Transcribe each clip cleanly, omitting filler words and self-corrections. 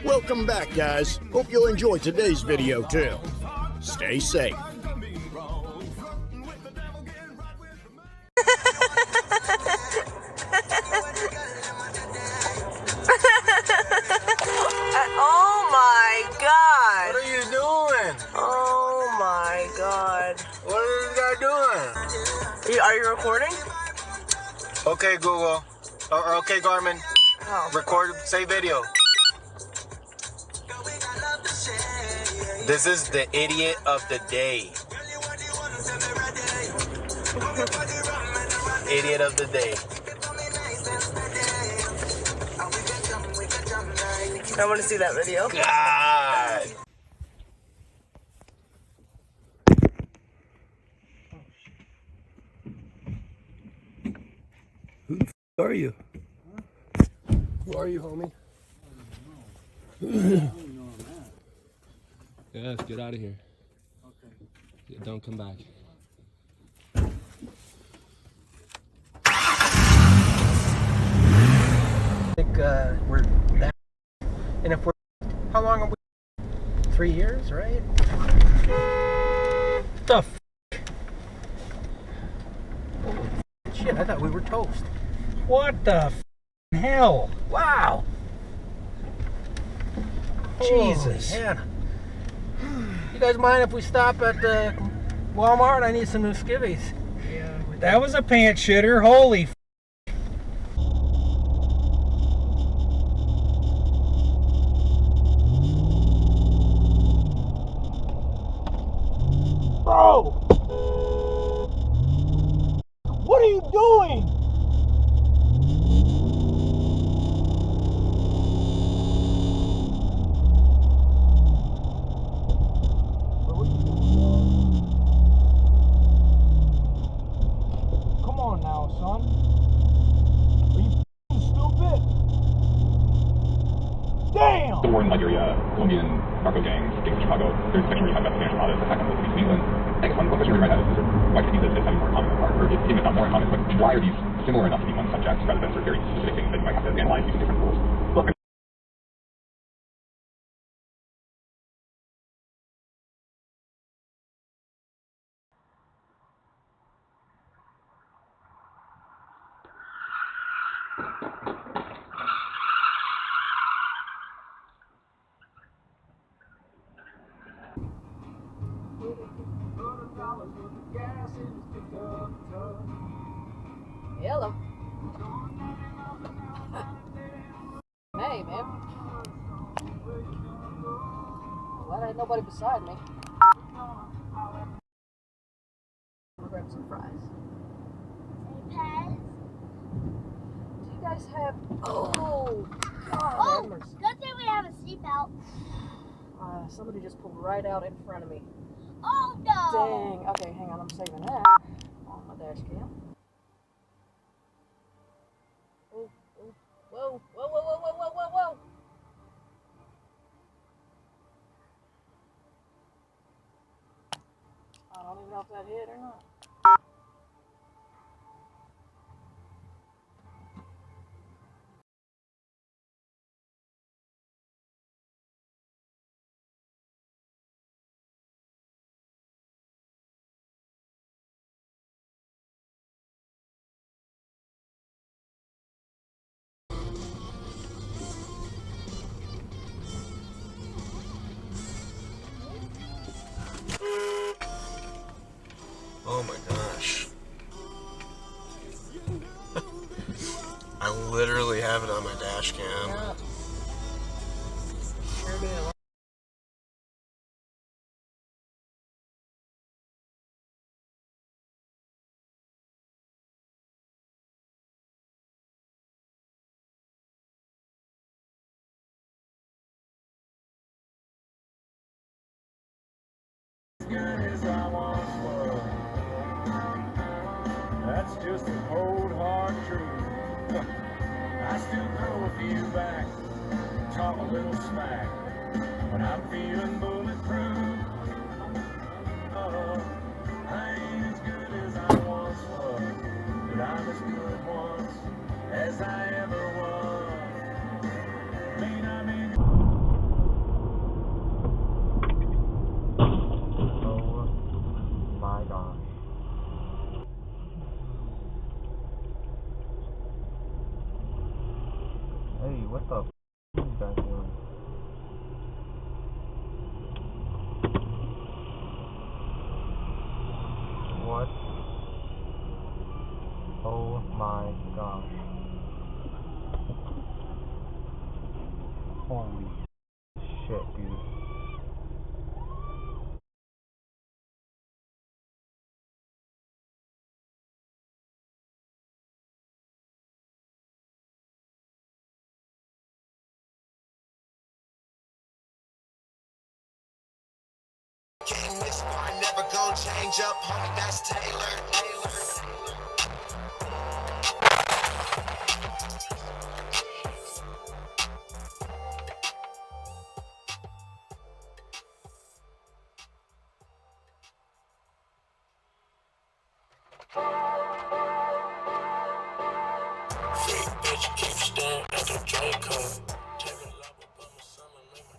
Welcome back, guys. Hope you'll enjoy today's video too. Stay safe. Oh my God! What are you doing? Oh my God! What are you guys doing? Are you recording? Okay, Google. Or okay, Garmin. Oh. Record, save video. This is the idiot of the day. Idiot of the day. I want to see that video. God. Who the f are you? Who are you, homie? Yes, get out of here. Okay. Yeah, don't come back. I think we're that, and if we're, how long are we? 3 years, right? The f Holy shit, I thought we were toast. What the f hell? Wow. Jesus. Holy you guys mind if we stop at the Walmart? I need some new skivvies. Yeah. That was a pants shitter. Holy f Bro! What are you doing? Come on now, son. Are you f***ing stupid? Damn! The war in Liberia, Colombian narco gangs, gangs of Chicago. There's a section where you talk about the Spanish Armada's attack on the cities in England. I guess one question we might have is why do you see this as having more in common, or even if not more in common, but why are these similar enough to be one subject rather than sort of very specific things that you might have to analyze using different rules? Look, Hello. Hey, man. Glad I had nobody beside me. We'll grab some fries. Do you guys have... Oh, God. Oh, good thing we have a seatbelt. Somebody just pulled right out in front of me. Oh, no. Dang. Okay, hang on. I'm saving that on my dash cam. Oh, oh, whoa, whoa, whoa, whoa, whoa, whoa, whoa, whoa. I don't even know if that hit or not. Oh my gosh. I literally have it on my dash cam. Yeah. Sure do. That's just the cold hard truth. I still throw a few back, talk a little smack, when I'm feeling bulletproof. I ain't as good as I once was, but I'm as good once as I ever was. May not be good. What? Oh my gosh. Holy shit, dude. King, this bar never gon' change up, homie, that's Taylor. Freak bitch, keep staring at the Draco. Take a lap up on the summer, make my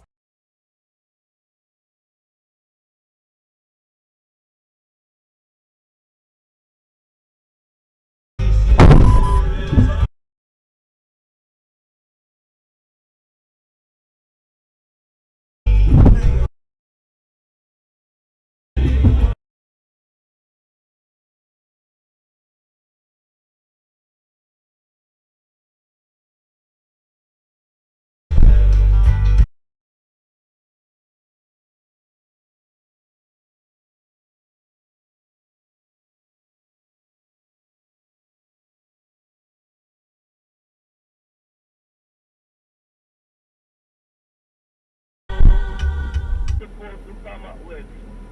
supposed to come up with.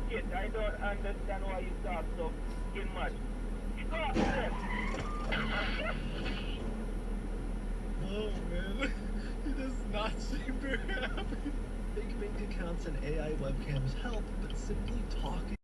Shit, I don't understand why you talk so fucking much. Stop this! Oh man, he does not seem very happy. Fake bank accounts and AI webcams help, but simply talking.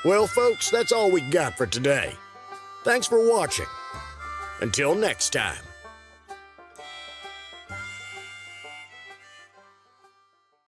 Well, folks, that's all we got for today. Thanks for watching. Until next time.